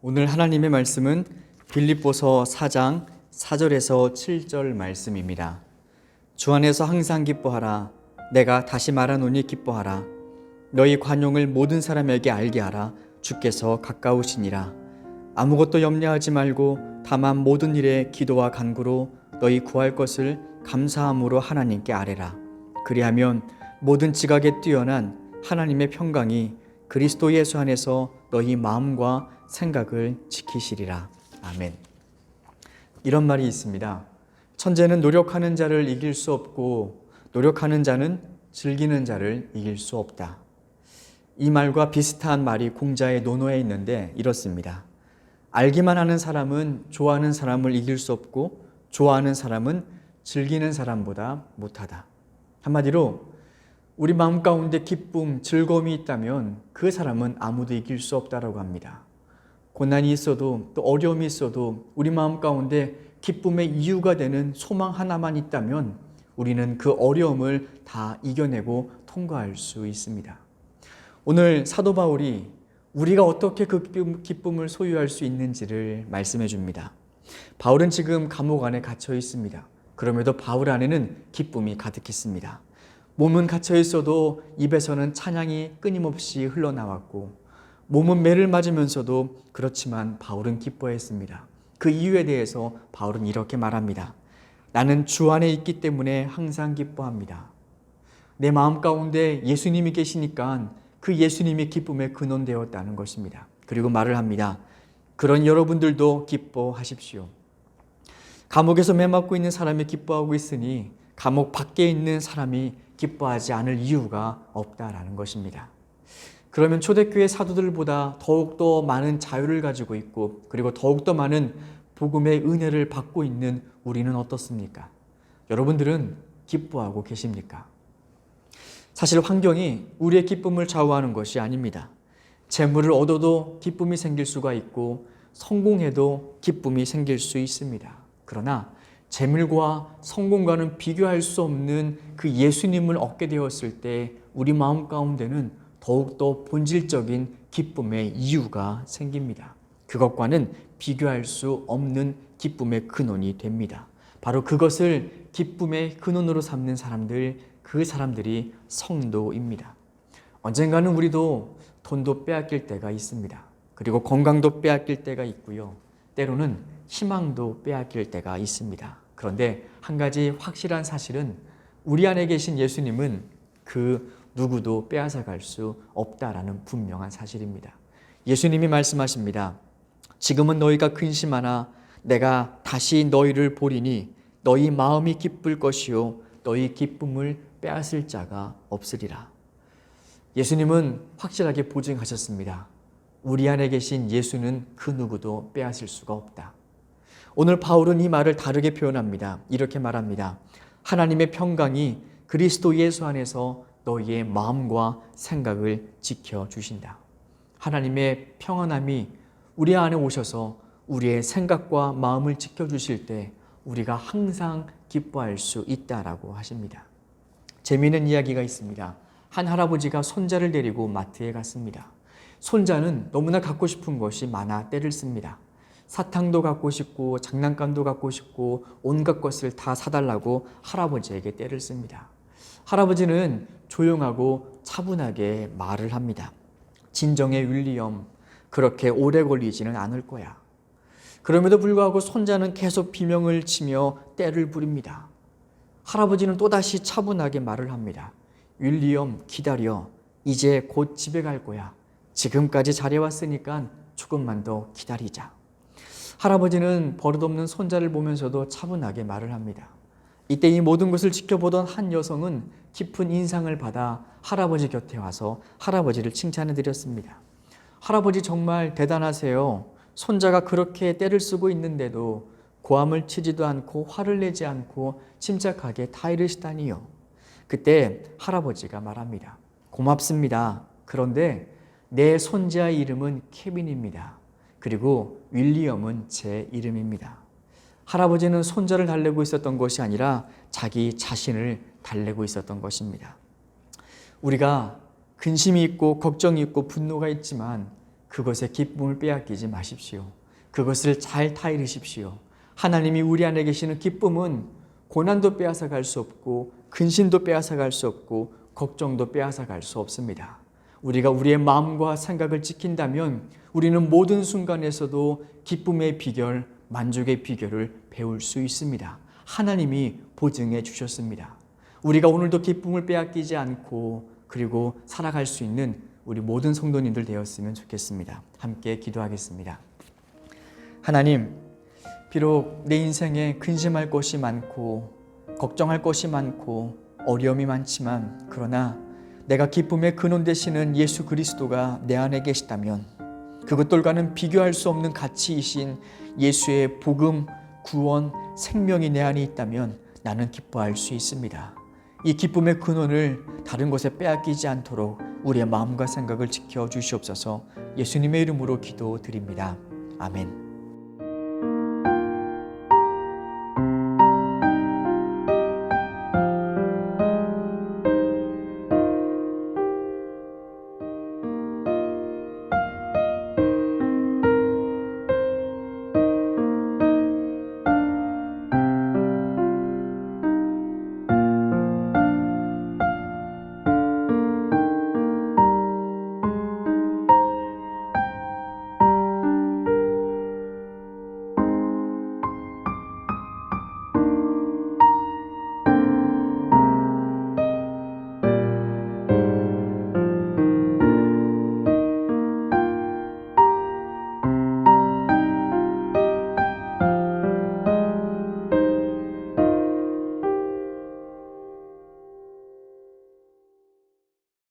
오늘 하나님의 말씀은 빌립보서 4장 4절에서 7절 말씀입니다. 주 안에서 항상 기뻐하라. 내가 다시 말하노니 기뻐하라. 너희 관용을 모든 사람에게 알게 하라. 주께서 가까우시니라. 아무것도 염려하지 말고 다만 모든 일에 기도와 간구로 너희 구할 것을 감사함으로 하나님께 아뢰라. 그리하면 모든 지각에 뛰어난 하나님의 평강이 그리스도 예수 안에서 너희 마음과 생각을 지키시리라. 아멘. 이런 말이 있습니다. 천재는 노력하는 자를 이길 수 없고 노력하는 자는 즐기는 자를 이길 수 없다. 이 말과 비슷한 말이 공자의 논어에 있는데 이렇습니다. 알기만 하는 사람은 좋아하는 사람을 이길 수 없고 좋아하는 사람은 즐기는 사람보다 못하다. 한마디로 우리 마음 가운데 기쁨, 즐거움이 있다면 그 사람은 아무도 이길 수 없다라고 합니다. 고난이 있어도 또 어려움이 있어도 우리 마음 가운데 기쁨의 이유가 되는 소망 하나만 있다면 우리는 그 어려움을 다 이겨내고 통과할 수 있습니다. 오늘 사도 바울이 우리가 어떻게 그 기쁨을 소유할 수 있는지를 말씀해 줍니다. 바울은 지금 감옥 안에 갇혀 있습니다. 그럼에도 바울 안에는 기쁨이 가득했습니다. 몸은 갇혀 있어도 입에서는 찬양이 끊임없이 흘러나왔고 몸은 매를 맞으면서도 그렇지만 바울은 기뻐했습니다. 그 이유에 대해서 바울은 이렇게 말합니다. 나는 주 안에 있기 때문에 항상 기뻐합니다. 내 마음 가운데 예수님이 계시니까 그 예수님이 기쁨의 근원 되었다는 것입니다. 그리고 말을 합니다. 그런 여러분들도 기뻐하십시오. 감옥에서 매맞고 있는 사람이 기뻐하고 있으니 감옥 밖에 있는 사람이 기뻐하지 않을 이유가 없다라는 것입니다. 그러면 초대교회 사도들보다 더욱더 많은 자유를 가지고 있고 그리고 더욱더 많은 복음의 은혜를 받고 있는 우리는 어떻습니까? 여러분들은 기뻐하고 계십니까? 사실 환경이 우리의 기쁨을 좌우하는 것이 아닙니다. 재물을 얻어도 기쁨이 생길 수가 있고 성공해도 기쁨이 생길 수 있습니다. 그러나 재물과 성공과는 비교할 수 없는 그 예수님을 얻게 되었을 때 우리 마음 가운데는 더욱더 본질적인 기쁨의 이유가 생깁니다. 그것과는 비교할 수 없는 기쁨의 근원이 됩니다. 바로 그것을 기쁨의 근원으로 삼는 사람들, 그 사람들이 성도입니다. 언젠가는 우리도 돈도 빼앗길 때가 있습니다. 그리고 건강도 빼앗길 때가 있고요. 때로는 희망도 빼앗길 때가 있습니다. 그런데 한 가지 확실한 사실은 우리 안에 계신 예수님은 그 누구도 빼앗아갈 수 없다라는 분명한 사실입니다. 예수님이 말씀하십니다. 지금은 너희가 근심하나 내가 다시 너희를 보리니 너희 마음이 기쁠 것이요 너희 기쁨을 빼앗을 자가 없으리라. 예수님은 확실하게 보증하셨습니다. 우리 안에 계신 예수는 그 누구도 빼앗을 수가 없다. 오늘 바울은 이 말을 다르게 표현합니다. 이렇게 말합니다. 하나님의 평강이 그리스도 예수 안에서 너희의 마음과 생각을 지켜주신다. 하나님의 평안함이 우리 안에 오셔서 우리의 생각과 마음을 지켜주실 때 우리가 항상 기뻐할 수 있다라고 하십니다. 재미있는 이야기가 있습니다. 한 할아버지가 손자를 데리고 마트에 갔습니다. 손자는 너무나 갖고 싶은 것이 많아 떼를 씁니다. 사탕도 갖고 싶고 장난감도 갖고 싶고 온갖 것을 다 사달라고 할아버지에게 떼를 씁니다. 할아버지는 조용하고 차분하게 말을 합니다. 진정해 윌리엄, 그렇게 오래 걸리지는 않을 거야. 그럼에도 불구하고 손자는 계속 비명을 치며 떼를 부립니다. 할아버지는 또다시 차분하게 말을 합니다. 윌리엄 기다려. 이제 곧 집에 갈 거야. 지금까지 잘해왔으니까 조금만 더 기다리자. 할아버지는 버릇없는 손자를 보면서도 차분하게 말을 합니다. 이때 이 모든 것을 지켜보던 한 여성은 깊은 인상을 받아 할아버지 곁에 와서 할아버지를 칭찬해 드렸습니다. 할아버지 정말 대단하세요. 손자가 그렇게 떼를 쓰고 있는데도 고함을 치지도 않고 화를 내지 않고 침착하게 다 이르시다니요. 그때 할아버지가 말합니다. 고맙습니다. 그런데 내 손자의 이름은 케빈입니다. 그리고 윌리엄은 제 이름입니다. 할아버지는 손자를 달래고 있었던 것이 아니라 자기 자신을 달래고 있었던 것입니다. 우리가 근심이 있고 걱정이 있고 분노가 있지만 그것의 기쁨을 빼앗기지 마십시오. 그것을 잘 타이르십시오. 하나님이 우리 안에 계시는 기쁨은 고난도 빼앗아 갈 수 없고 근심도 빼앗아 갈 수 없고 걱정도 빼앗아 갈 수 없습니다. 우리가 우리의 마음과 생각을 지킨다면 우리는 모든 순간에서도 기쁨의 비결, 만족의 비결을 배울 수 있습니다. 하나님이 보증해 주셨습니다. 우리가 오늘도 기쁨을 빼앗기지 않고 그리고 살아갈 수 있는 우리 모든 성도님들 되었으면 좋겠습니다. 함께 기도하겠습니다. 하나님, 비록 내 인생에 근심할 것이 많고 걱정할 것이 많고 어려움이 많지만 그러나 내가 기쁨의 근원 되시는 예수 그리스도가 내 안에 계시다면 그것들과는 비교할 수 없는 가치이신 예수의 복음, 구원, 생명이 내 안에 있다면 나는 기뻐할 수 있습니다. 이 기쁨의 근원을 다른 곳에 빼앗기지 않도록 우리의 마음과 생각을 지켜 주시옵소서. 예수님의 이름으로 기도드립니다. 아멘.